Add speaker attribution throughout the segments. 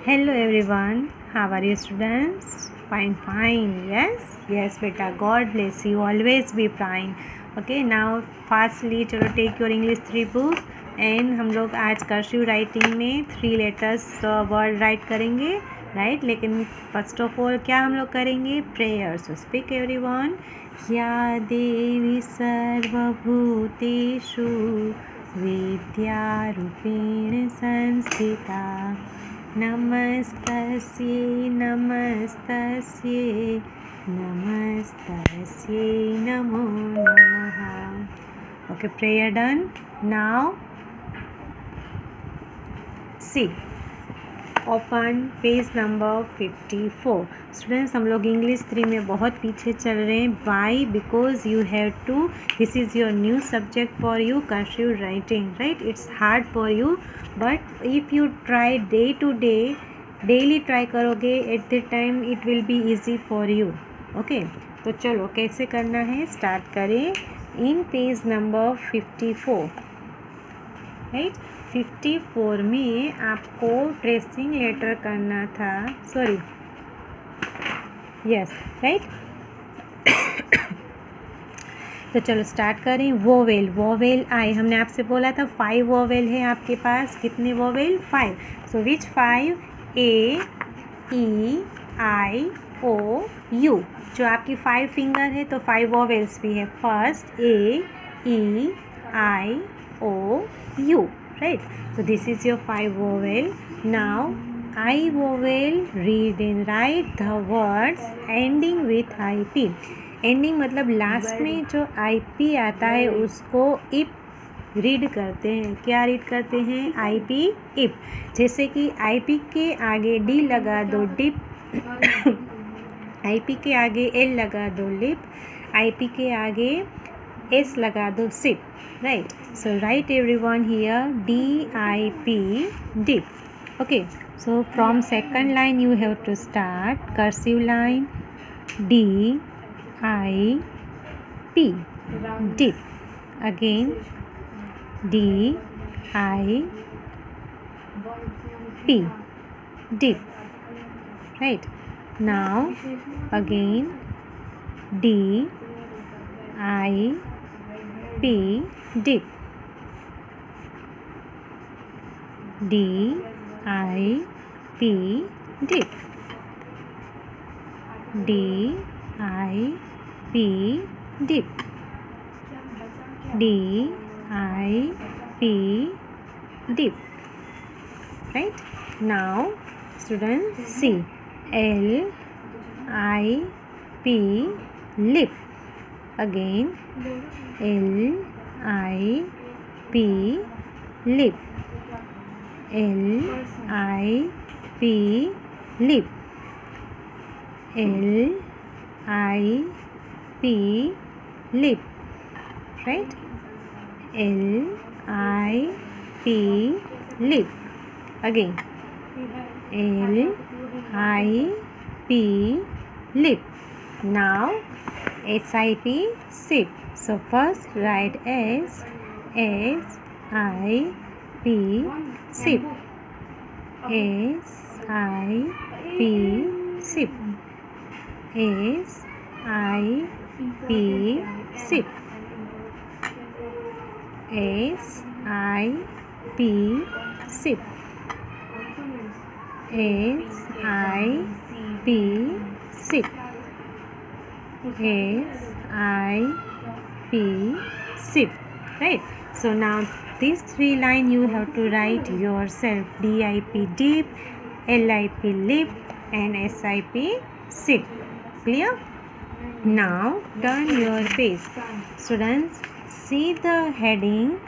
Speaker 1: Hello everyone, how are you students? Fine. Yes beta, God bless you, always be fine. Okay, now fastly चलो take your English 3 book and हम लोग आज cursive writing में 3 letters word right करेंगे, right. लेकिन first of all क्या हम लोग करेंगे? प्रेयर. So speak everyone. या देवी सर्वभूतेषु विद्यारूपेण संस्थिता नमस्तस्यै नमस्तस्यै नमस्तस्यै नमो नमः. Okay, prayer done. Now see, open page number 54. Students, हम लोग इंग्लिश 3 में बहुत पीछे चल रहे हैं. Why? Because you have to, this is your new subject for you, cursive writing, right. It's hard for you, but if you try day to day, daily try करोगे, at the time it will be easy for you. Okay, तो चलो कैसे करना है start करें. इन page number 54, right. 54 में आपको tracing letter करना था, सॉरी, यस, राइट. तो चलो स्टार्ट करें. वोवेल, वोवेल आई, हमने आपसे बोला था 5 वोवेल है आपके पास. कितने vowel? 5. So which 5? A, E, I, O, you. जो आपकी 5 फिंगर है तो 5 वोवेल्स भी है. First A, E, I, O, U, right. So this is your 5 vowel. Now I vowel, read and write the words ending with ip. Ending मतलब last में जो ip आता है उसको इप रीड करते हैं. क्या रीड करते हैं? ip, इप. जैसे कि ip के आगे डी लगा दो, डिप. ip के आगे एल लगा दो, लिप. ip के आगे एस लगा दो, SIP. Right, so write everyone here DIP, dip. Okay, so from second line you have to start cursive line DIP, dip. Again DIP, dip. Right, now again DIP, dip. DIP, dip. DIP, dip. DIP, dip. Right, now students see, LIP, lip. Again LIP, lip. LIP, lip. LIP, lip. Right, LIP, lip. Again LIP, lip. Now SIP, sip. So first write SIP, sip. SIP, sip. SIP, sip. SIP, sip. SIP, sip. SIP, sip. Right, so now these 3 line you have to write yourself. DIP, dip. LIP, lip. And SIP, sip. Clear? Now turn your page. Students, see the heading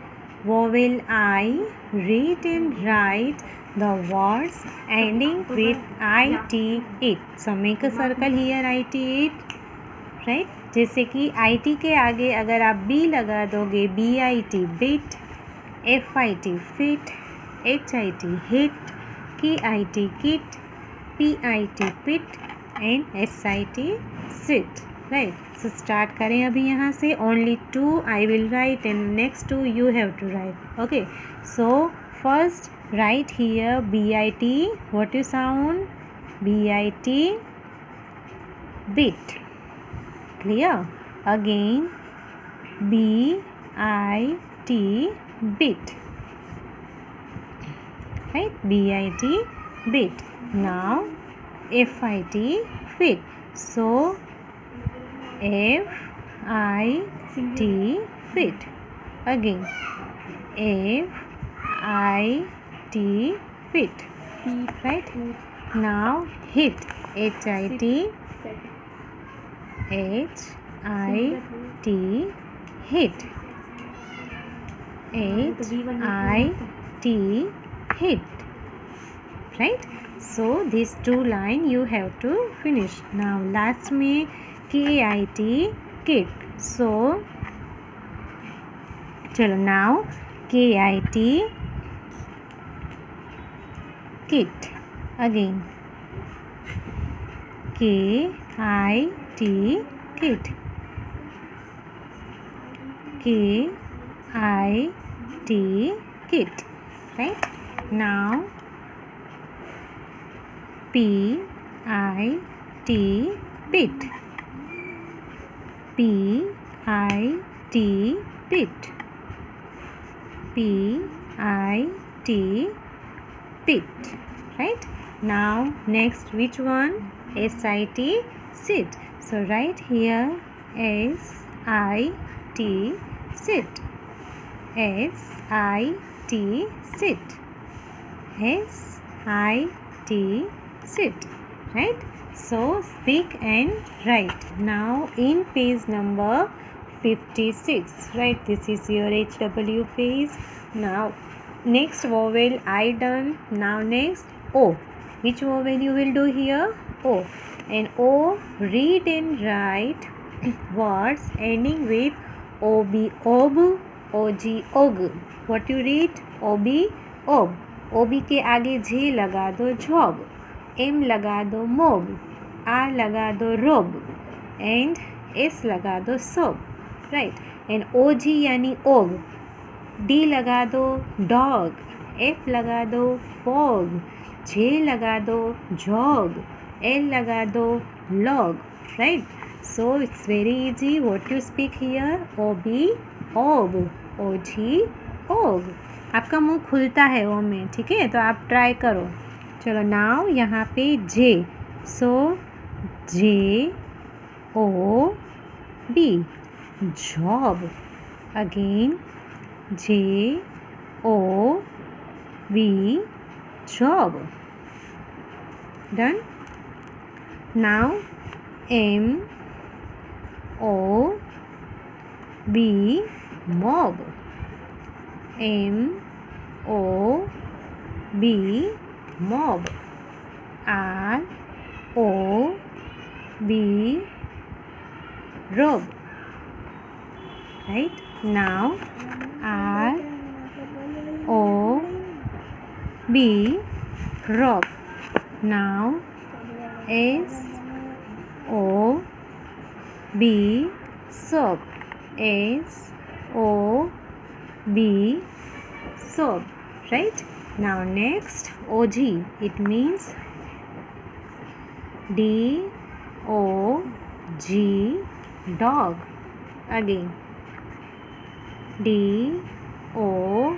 Speaker 1: vowel I. Read and write the words ending with IT, it. So make a circle here, IT, it. Right, जैसे कि IT के आगे अगर आप B लगा दोगे, BIT, bit. FIT, fit. HIT, hit. KIT, kit. PIT, pit. And SIT, sit. Right, so start करें अभी यहाँ से. Only 2 I will write and next 2 you have to write. Okay, so first write here BIT. What you sound? BIT, bit. Clear? Again BIT, bit. Right? BIT, bit. Now FIT, fit. So FIT, fit. Again FIT, fit. Right? Now hit. HIT, HIT, hit. HIT, hit. Right? So these two line you have to finish. Now last में KIT, kit. So चलो now KIT, kit. Again KIT, kit. KIT, kit. Right? Now PIT, pit. PIT, pit. PIT, pit. Right? Now next which one? SIT, sit. So write here SIT, sit. SIT, sit. SIT, sit. Right? So speak and write. Now in page number 56, right? This is your HW page. Now next vowel I done. Now next O. Which vowel you will do here? O. And O, read and write words ending with OB, ob, OG, og. What you read? OB, ob. OB के आगे J लगा दो, job. M लगा दो, mob. R लगा दो, rob. And S लगा दो, sob. Right? And OG यानी og. D लगा दो, dog. F लगा दो, fog. J लगा दो, jog. L लगा दो, log. Right? So it's very easy. What you speak here? OB, ob. OG, og. आपका मुंह खुलता है ओ में, ठीक है? तो आप ट्राई करो. चलो नाउ यहाँ पे J. So JOB, job. Again JOB, job. Done. Now MOB, mob. MOB, mob. ROB, rob. Right? Now ROB, rob. Now SOB, soap. SOB, soap. Right? Now next OG. It means DOG, dog. Again DOG,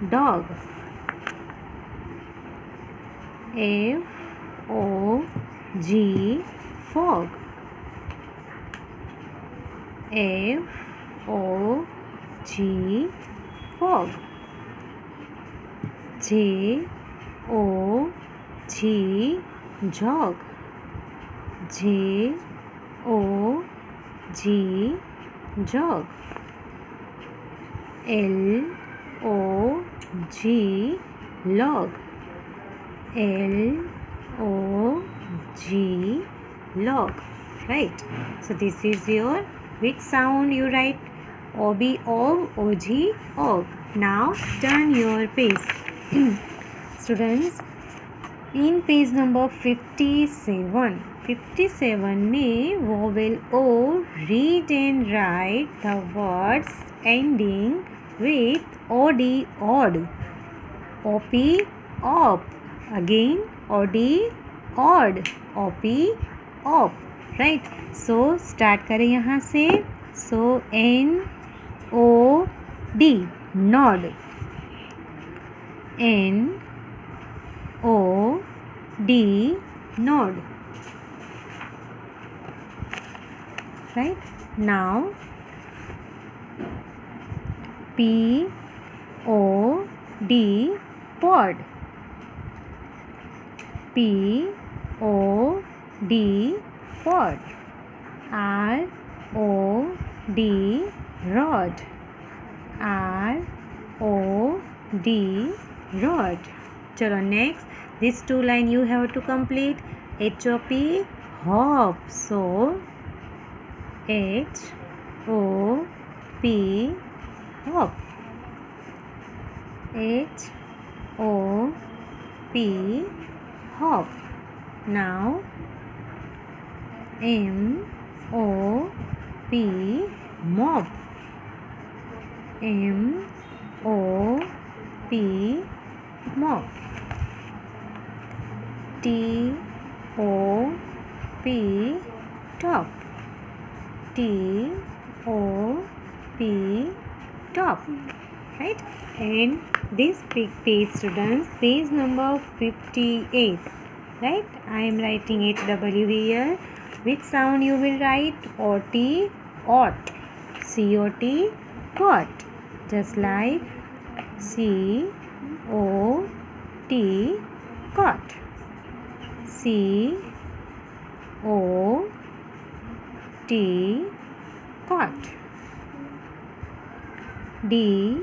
Speaker 1: dog. FOG, fog. FOG, fog. JOG, jog. JOG, jog. LOG, log. LOG, log. Right? So this is your, which sound you write? OB, ob, OG, og. Now turn your page. Students, in page number 57 में vowel O, read and write the words ending with OD, odd. OP, op. Again, OD, odd. OP, op. Right. So start करें यहाँ से. So NOD, nod. NOD, nod. Right. Now POD, pod. POD, pod. ROD, rod. ROD, rod. चलो next, these two line you have to complete. HOP, hop. So HOP, hop. HOP, hop. Now MOP, mop. MOP, mop. TOP, top. TOP, top. Right. And this page, students, page number 58. Right. I am writing HW here. Which sound you will write? OT, ought. COT, cot. Just like COT, cot. COT, cot. DOT,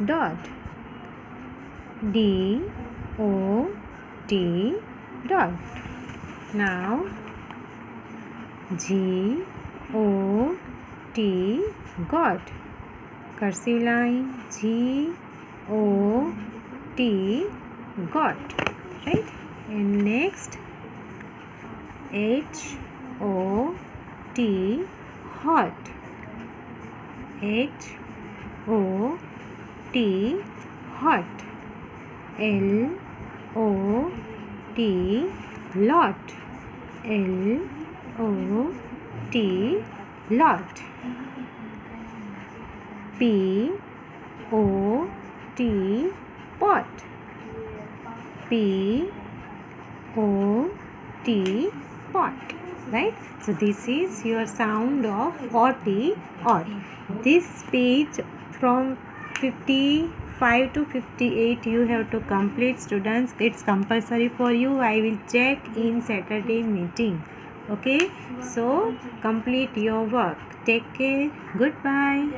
Speaker 1: dot. DOT, dot. Now GOT, got. Cursive line. GOT, got. Right. And next HOT, hot. HOT, hot. LOT, lot. LOT, lot. POT, pot. POT, pot. Right. So this is your sound of OT, odd. This page from 55 to 58 you have to complete, students. It's compulsory for you. I will check in Saturday meeting. Okay. So complete your work. Take care. Goodbye.